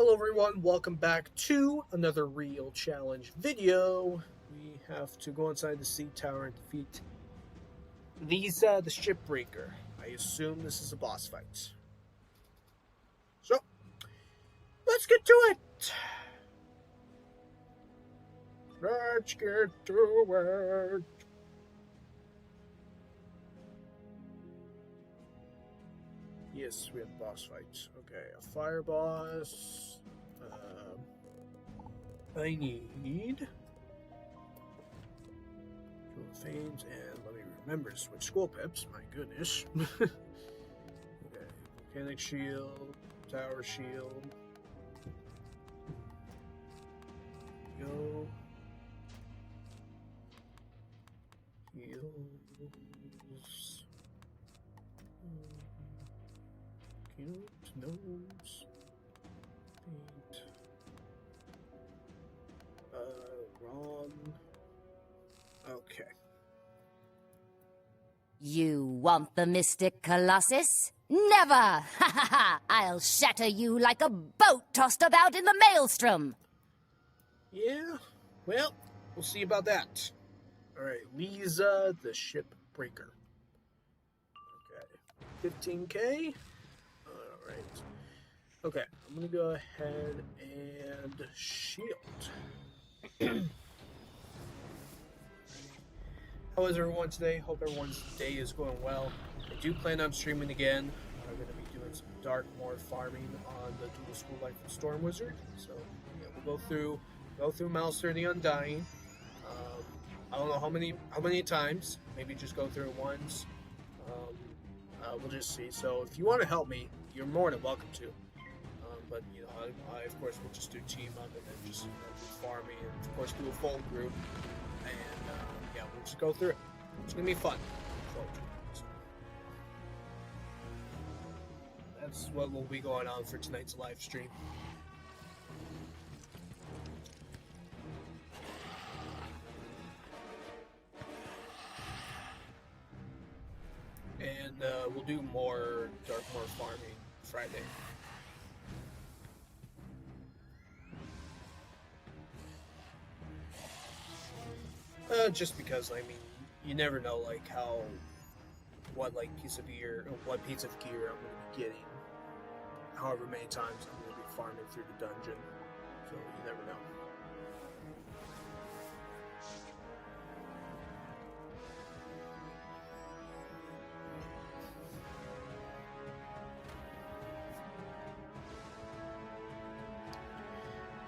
Hello everyone, welcome back to another real challenge video. We have to go inside the sea tower and defeat the shipbreaker. I assume this is a boss fight. So, let's get to it! Let's get to it! Yes, we have boss fights. Okay, a fire boss. I need Fanes, and let me remember to switch school pips. My goodness. Okay, volcanic shield, tower shield. Go. Heals. Cute nose. Paint. Wrong. Okay. You want the mystic colossus? Never! Ha ha ha! I'll shatter you like a boat tossed about in the maelstrom! Yeah, well, we'll see about that. Alright, Lisa the shipbreaker. Okay, 15k. Alright. Okay, I'm gonna go ahead and shield. How is everyone today? Hope everyone's day is going well. I do plan on streaming again. I'm going to be doing some Darkmoor farming on the Dual School Life of Storm Wizard. So yeah, we'll go through Malster the Undying. I don't know how many times. Maybe just go through it once. We'll just see. So if you want to help me, you're more than welcome to. But you know, I of course will just do team up and then just do farming and of course do a full group. And yeah, we'll just go through it. It's gonna be fun. So, that's what will be going on for tonight's live stream. And we'll do more Darkmoor farming Friday. Just because, I mean, you never know, like, what piece of gear I'm going to be getting, however many times I'm going to be farming through the dungeon, so you never know.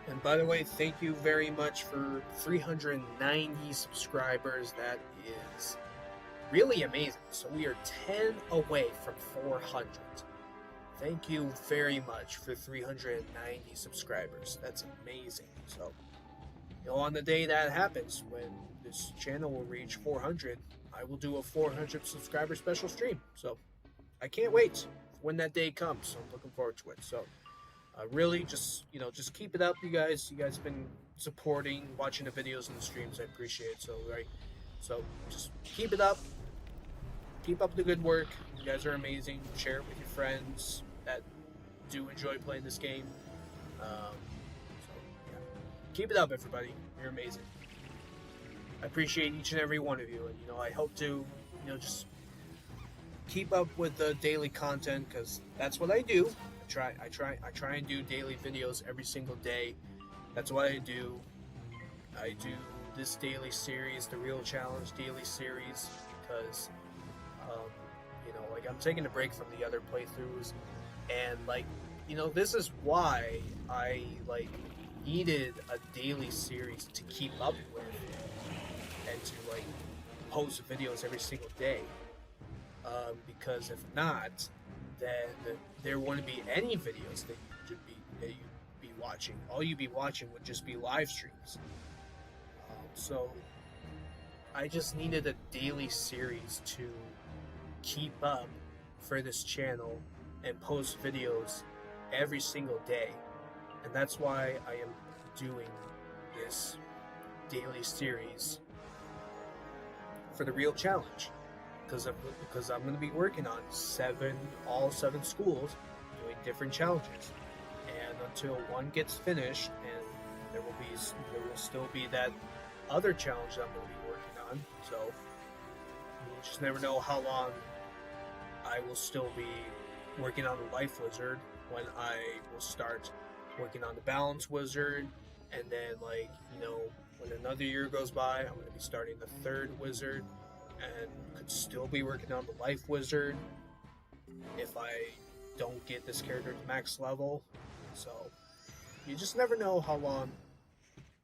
And by the way, thank you very much for 390 subscribers. That is really amazing. So we are 10 away from 400. Thank you very much for 390 subscribers. That's amazing. So, you know, on the day that happens, when this channel will reach 400, I will do a 400 subscriber special stream. So, I can't wait when that day comes. So I'm looking forward to it. So, really, just keep it up, you guys. You guys have been supporting, watching the videos and the streams. I appreciate it. So, right. So, just keep it up. Keep up the good work. You guys are amazing. Share it with your friends that do enjoy playing this game. So, yeah. Keep it up, everybody. You're amazing. I appreciate each and every one of you, and I hope to, just keep up with the daily content, because that's what I do. I try and do daily videos every single day. That's what I do. I do this daily series, the Real Challenge daily series, because like, I'm taking a break from the other playthroughs, and this is why I needed a daily series to keep up with and to post videos every single day, because if not, then there wouldn't be any videos that you'd be watching. All you'd be watching would just be live streams. So I just needed a daily series to keep up for this channel and post videos every single day. And that's why I am doing this daily series for the Real Challenge. Because I'm going to be working on all seven schools, doing different challenges, and until one gets finished, and there will still be that other challenge that I'm going to be working on. So you just never know how long I will still be working on the Life Wizard, when I will start working on the Balance Wizard, and then when another year goes by, I'm going to be starting the third Wizard, and could still be working on the Life Wizard if I don't get this character to max level. So you just never know how long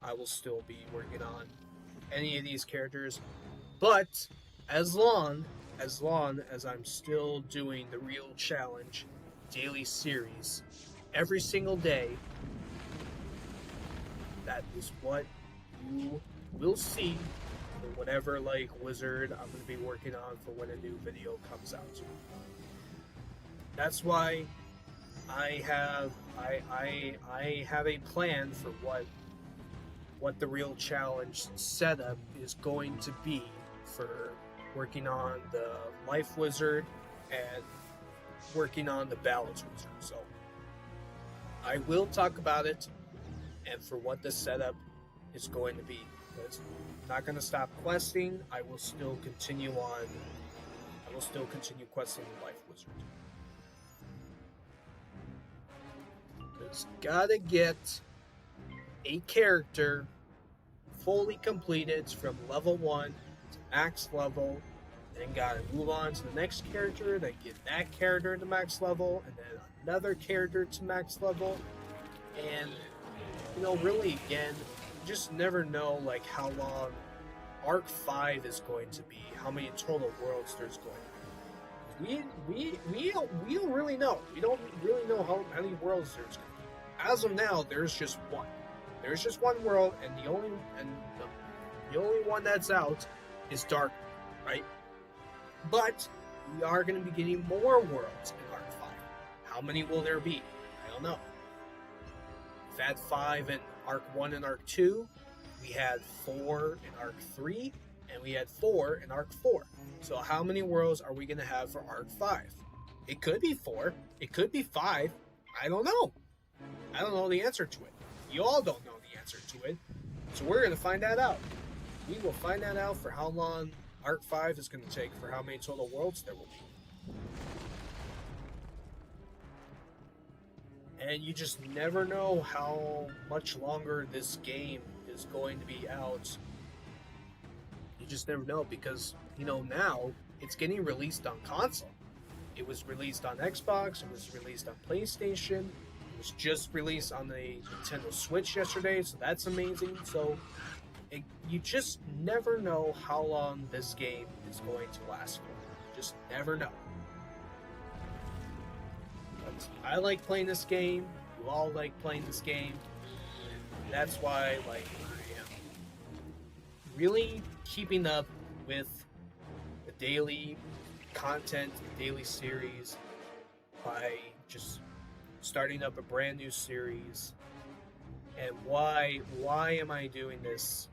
I will still be working on any of these characters. But as long as I'm still doing the real challenge daily series every single day, that is what you will see in whatever wizard I'm going to be working on for when a new video comes out. That's why I have a plan for what the real challenge setup is going to be for working on the Life Wizard and working on the Balance Wizard. So I will talk about it and for what the setup is going to be, because I'm not going to stop questing. I will still continue questing the Life Wizard. Just gotta get a character fully completed from level 1 to max level, then gotta move on to the next character, then get that character to max level, and then another character to max level. And really, again, you just never know how long Arc 5 is going to be, how many total worlds there's going to be. We don't really know. We don't really know how many worlds there's going to be. As of now, there's just one. There's just one world, and the only one that's out is Dark, right? But we are going to be getting more worlds in Arc 5. How many will there be? I don't know. We've had 5 in Arc 1 and Arc 2. We had 4 in Arc 3, and we had 4 in Arc 4. So how many worlds are we going to have for Arc 5? It could be 4. It could be 5. I don't know. I don't know the answer to it. You all don't know the answer to it. So we're going to find that out. We will find that out for how long Arc 5 is going to take, for how many total worlds there will be. And you just never know how much longer this game is going to be out. You just never know, because, now it's getting released on console. It was released on Xbox, it was released on PlayStation, it was just released on the Nintendo Switch yesterday, so that's amazing. So you just never know how long this game is going to last for. You just never know. But I like playing this game. You all like playing this game. And that's why I am really keeping up with the daily content, the daily series, by just starting up a brand new series. And why am I doing this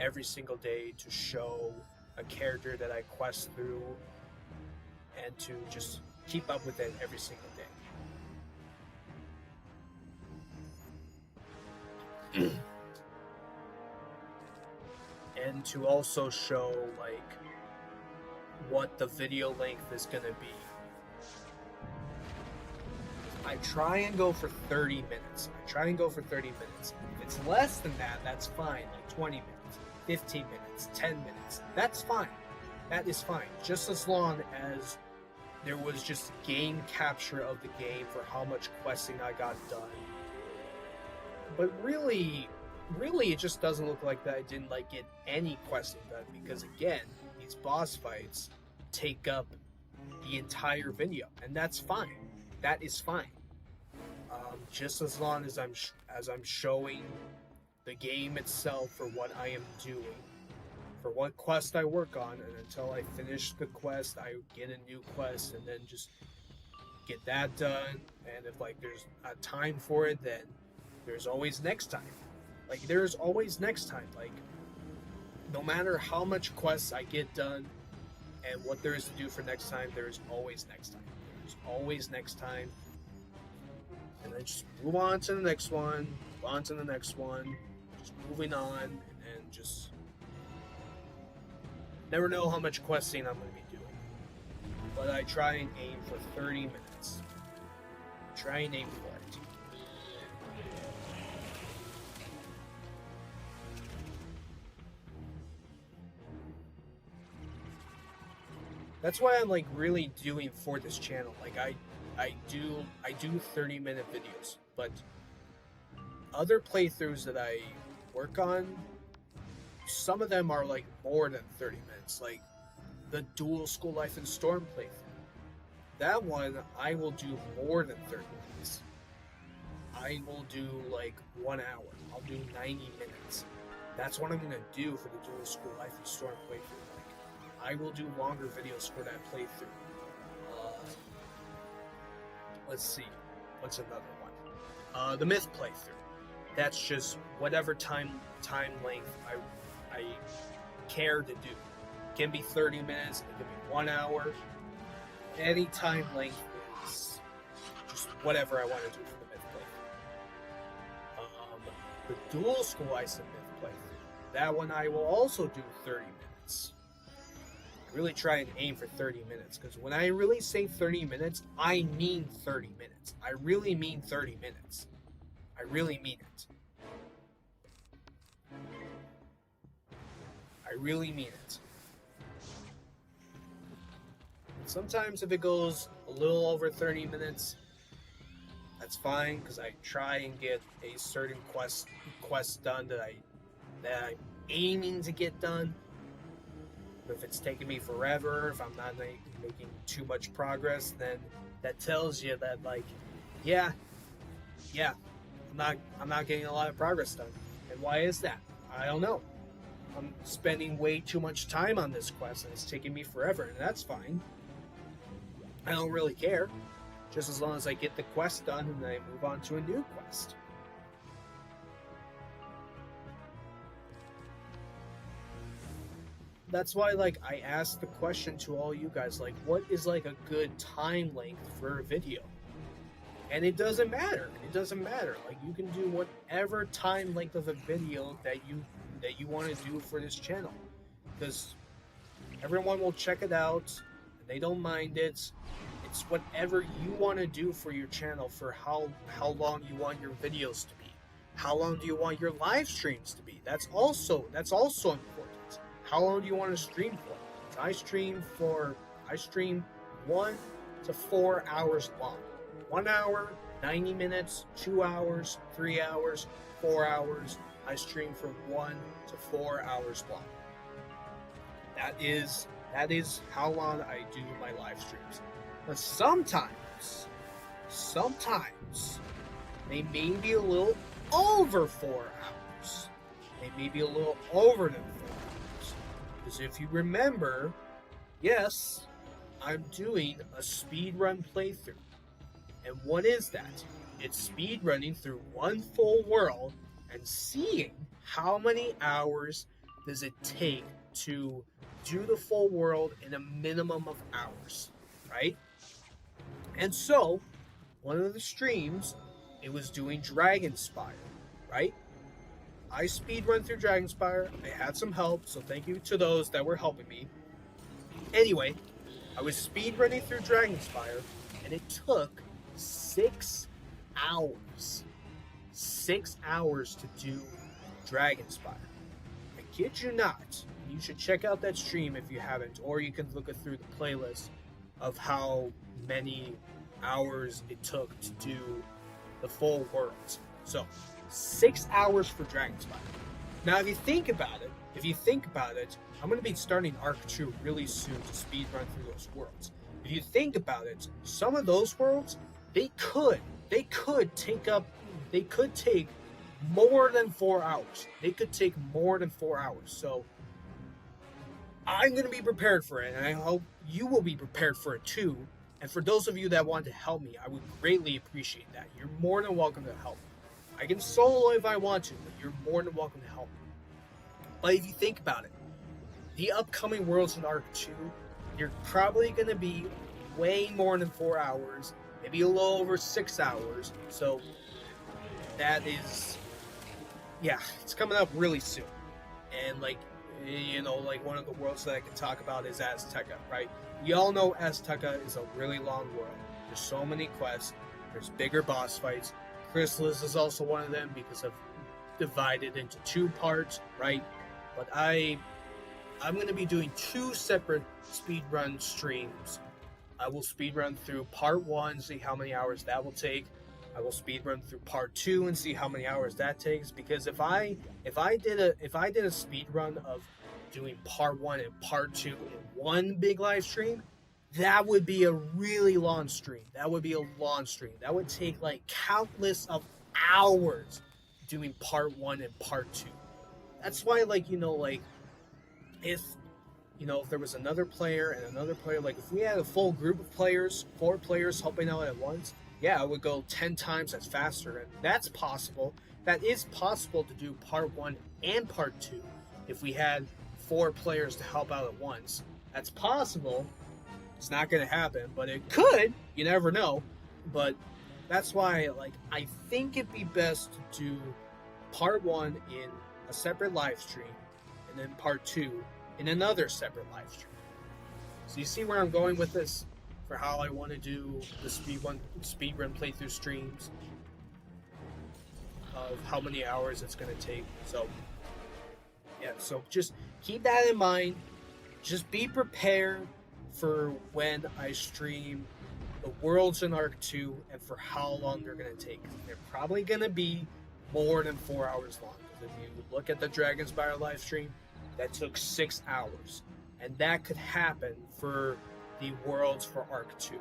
every single day? To show a character that I quest through, and to just keep up with it every single day. And to also show what the video length is going to be. I try and go for 30 minutes. If it's less than that, that's fine. 20 minutes, 15 minutes, 10 minutes. That's fine. That is fine. Just as long as there was just game capture of the game for how much questing I got done. But really, it just doesn't look like that I didn't get any questing done, because again, these boss fights take up the entire video, and that's fine. That is fine. Just as long as I'm showing the game itself for what I am doing, for what quest I work on, and until I finish the quest, I get a new quest, and then just get that done. And if there's a time for it, then there's always next time. There's always next time. No matter how much quests I get done and what there is to do for next time, there's always next time. There's always next time. and then just move on to the next one, move on to the next one, just moving on, and just never know how much questing I'm going to be doing. But I try and aim for 30 minutes. Try and aim for it. That's why I'm like really doing for this channel. Like I do 30-minute videos, but other playthroughs that I work on, some of them are like more than 30 minutes. Like the dual School Life and Storm playthrough. That one I will do more than 30 minutes. I will do like 1 hour. I'll do 90 minutes. That's what I'm gonna do for the dual School Life and Storm playthrough. I will do longer videos for that playthrough. Let's see. What's another one? The Myth playthrough. That's just whatever time length I care to do. It can be 30 minutes. It can be 1 hour. Any time length is just whatever I want to do for the Myth playthrough. The Dual School Ice and Myth playthrough. That one I will also do 30 minutes. Really try and aim for 30 minutes, because when I really say 30 minutes, I mean 30 minutes. I really mean 30 minutes. I really mean it. I really mean it. Sometimes if it goes a little over 30 minutes, that's fine, because I try and get a certain quest done that I'm aiming to get done. If it's taking me forever, if I'm not making too much progress, then that tells you that, like, yeah, I'm not getting a lot of progress done. And why is that? I don't know. I'm spending way too much time on this quest, and it's taking me forever, and that's fine. I don't really care, just as long as I get the quest done and then I move on to a new quest. That's why, like, I asked the question to all you guys, like, what is like a good time length for a video? And it doesn't matter. It doesn't matter. Like, you can do whatever time length of a video that you want to do for this channel, because everyone will check it out. They don't mind it. It's whatever you want to do for your channel, for how long you want your videos to be. How long do you want your live streams to be? That's also important. How long do you want to stream for? I stream 1 to 4 hours long. 1 hour, 90 minutes, 2 hours, 3 hours, 4 hours. I stream from 1 to 4 hours long. That is how long I do my live streams. But sometimes they may be a little over 4 hours. They may be a little over than 4 hours. Because if you remember, yes, I'm doing a speedrun playthrough. And what is that? It's speedrunning through one full world and seeing how many hours does it take to do the full world in a minimum of hours, right? And so, one of the streams, it was doing Dragonspire, right? I speedrun through Dragonspire. I had some help, so thank you to those that were helping me. Anyway, I was speedrunning through Dragonspire, and it took 6 hours. 6 hours to do Dragonspire. I kid you not. You should check out that stream if you haven't, or you can look it through the playlist of how many hours it took to do the full world. So, 6 hours for Dragonspire. Now, if you think about it, I'm going to be starting Arc 2 really soon to speedrun through those worlds. If you think about it, some of those worlds, they could take more than 4 hours. They could take more than 4 hours. So, I'm going to be prepared for it, and I hope you will be prepared for it too. And for those of you that want to help me, I would greatly appreciate that. You're more than welcome to help. I can solo if I want to, but you're more than welcome to help. But if you think about it, the upcoming worlds in Arc 2, you're probably going to be way more than 4 hours. maybe a little over 6 hours. So that is, yeah, it's coming up really soon. And like, you know, like one of the worlds that I can talk about is Azteca, right? We all know Azteca is a really long world. There's so many quests. There's bigger boss fights. Chrysalis is also one of them because I've divided into 2 parts, right? But I'm going to be doing 2 separate speedrun streams. I will speedrun through part 1, see how many hours that will take. I will speedrun through part 2 and see how many hours that takes. Because if I did a speedrun of doing part 1 and part 2 in one big live stream, that would be a really long stream. That would take like countless of hours doing part 1 and part 2. That's why, like, you know, like, if there was another player and another player, like if we had a full group of players, 4 players helping out at once, yeah, it would go 10 times as faster. And that's possible. That is possible to do part 1 and part 2 if we had 4 players to help out at once. That's possible. It's not going to happen, but it could. You never know. But that's why, like, I think it'd be best to do part 1 in a separate live stream and then part 2 in another separate live stream. So you see where I'm going with this? For how I want to do the speedrun playthrough streams, of how many hours it's going to take. So yeah, so just keep that in mind. Just be prepared for when I stream the worlds in Arc 2 and for how long they're going to take. They're probably going to be more than 4 hours long. Because if you look at the Dragonspire live stream, that took 6 hours. And that could happen for the worlds for Arc 2.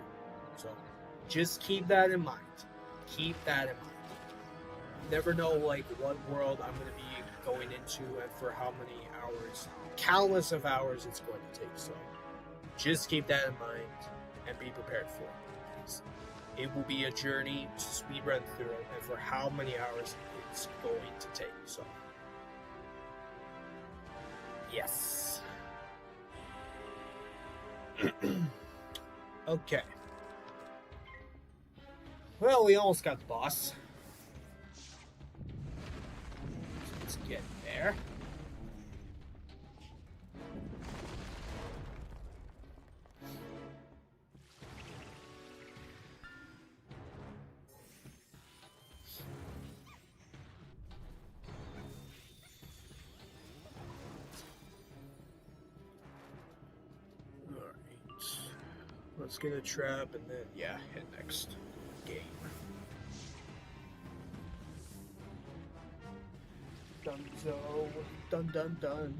So just keep that in mind. Keep that in mind. You never know, like, what world I'm going to be going into and for how many hours. Countless of hours it's going to take. So just keep that in mind and be prepared for it. Because it will be a journey to speedrun through it and for how many hours it's going to take. So yes. Okay. Well, we almost got the boss. So let's get there. Let's get a trap and then, yeah, hit next game. Dunzo. Dun dun dun.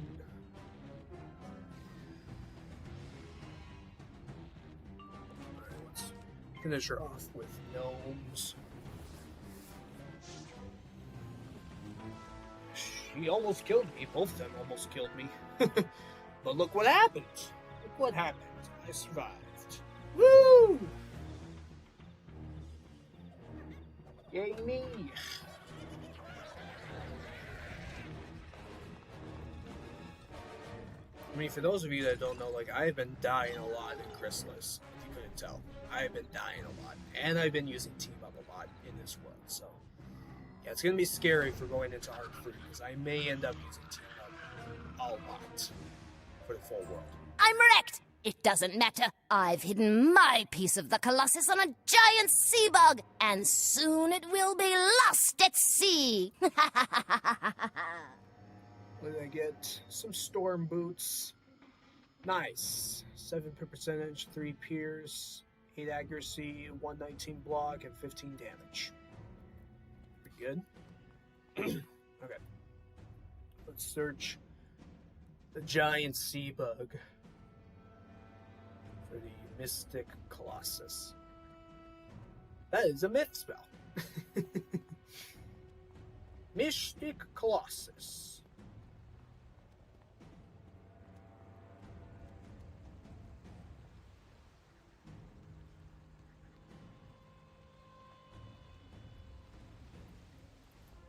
Alright, let's finish her off with gnomes. She almost killed me. Both of them almost killed me. But look what happened. Look what happened. I survived. Woo! Yay me! I mean, for those of you that don't know, like, I've been dying a lot in Chrysalis, if you couldn't tell. I've been dying a lot. And I've been using Team Up a lot in this world, so... yeah, it's gonna be scary for going into Arc 3, because I may end up using Team Up a lot for the full world. I'm wrecked! It doesn't matter. I've hidden my piece of the colossus on a giant sea bug, and soon it will be lost at sea. What did I get? Some storm boots. Nice. 7 percentage, 3 pierce, 8 accuracy, 119 block, and 15 damage. Pretty good. Okay. Let's search the giant sea bug for the Mystic Colossus. That is a myth spell. Mystic Colossus.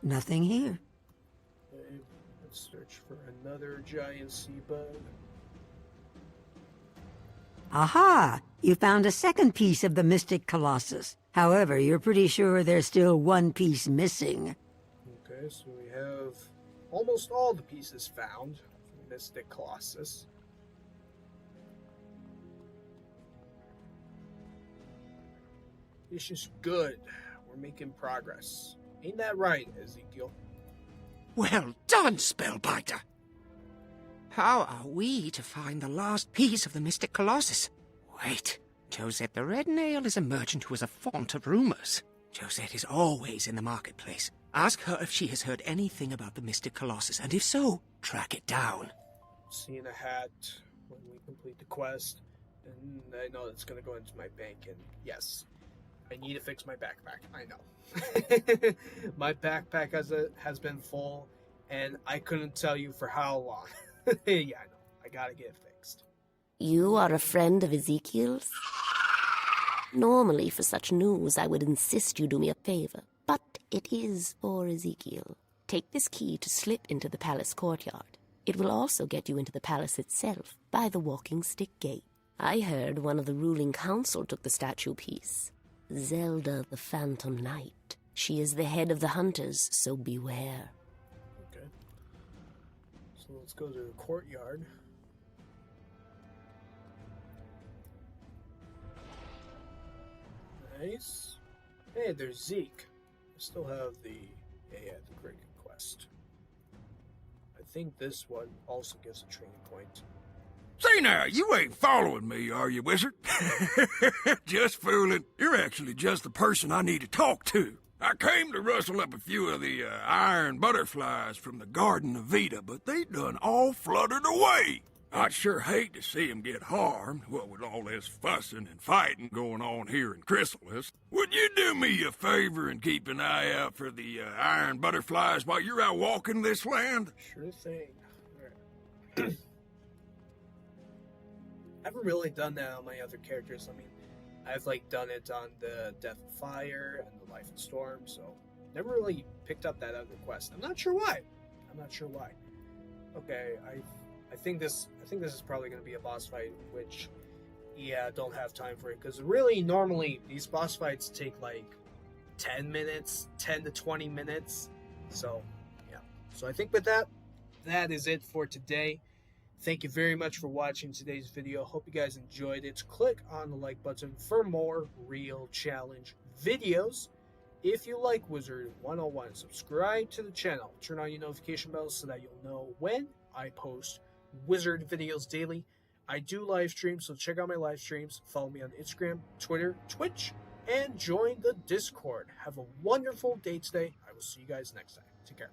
Nothing here. Okay, let's search for another giant sea bug. Aha! You found a second piece of the Mystic Colossus. However, you're pretty sure there's still one piece missing. Okay, so we have almost all the pieces found from Mystic Colossus. This is good. We're making progress. Ain't that right, Ezekiel? Well done, Spellbiter! How are we to find the last piece of the Mystic Colossus? Wait, Josette the Red Nail is a merchant who is a font of rumors. Josette is always in the marketplace. Ask her if she has heard anything about the Mystic Colossus, and if so, track it down. Seeing a hat when we complete the quest, and I know it's going to go into my bank, and yes, I need to fix my backpack. I know. My backpack has been full, and I couldn't tell you for how long. Yeah, I know. I gotta get it fixed. You are a friend of Ezekiel's? Normally, for such news, I would insist you do me a favor, but it is for Ezekiel. Take this key to slip into the palace courtyard. It will also get you into the palace itself by the walking stick gate. I heard one of the ruling council took the statue piece. Zelda the Phantom Knight. She is the head of the hunters, so beware. Okay. So let's go to the courtyard. Nice. Hey, there's Zeke. I still have the Great Quest. I think this one also gives a training point. Say now, you ain't following me, are you, Wizard? Just fooling. You're actually just the person I need to talk to. I came to rustle up a few of the iron butterflies from the Garden of Vita, but they done all fluttered away. I'd sure hate to see 'em get harmed, what with all this fussing and fighting going on here in Chrysalis. Would you do me a favor and keep an eye out for the iron butterflies while you're out walking this land? Sure thing. All right. I haven't really done that on my other characters. I mean, I've done it on the Death of Fire and the Life and Storm, so never really picked up that other quest. I'm not sure why. Okay, I think this is probably going to be a boss fight, which, yeah, don't have time for it, because really normally these boss fights take 10 minutes, 10 to 20 minutes. So yeah. So I think with that is it for today. Thank you very much for watching today's video. Hope you guys enjoyed it. Click on the like button for more real challenge videos. If you like Wizard101, subscribe to the channel. Turn on your notification bells so that you'll know when I post Wizard videos daily. I do live streams, so check out my live streams. Follow me on Instagram, Twitter, Twitch, and join the Discord. Have a wonderful day today. I will see you guys next time. Take care.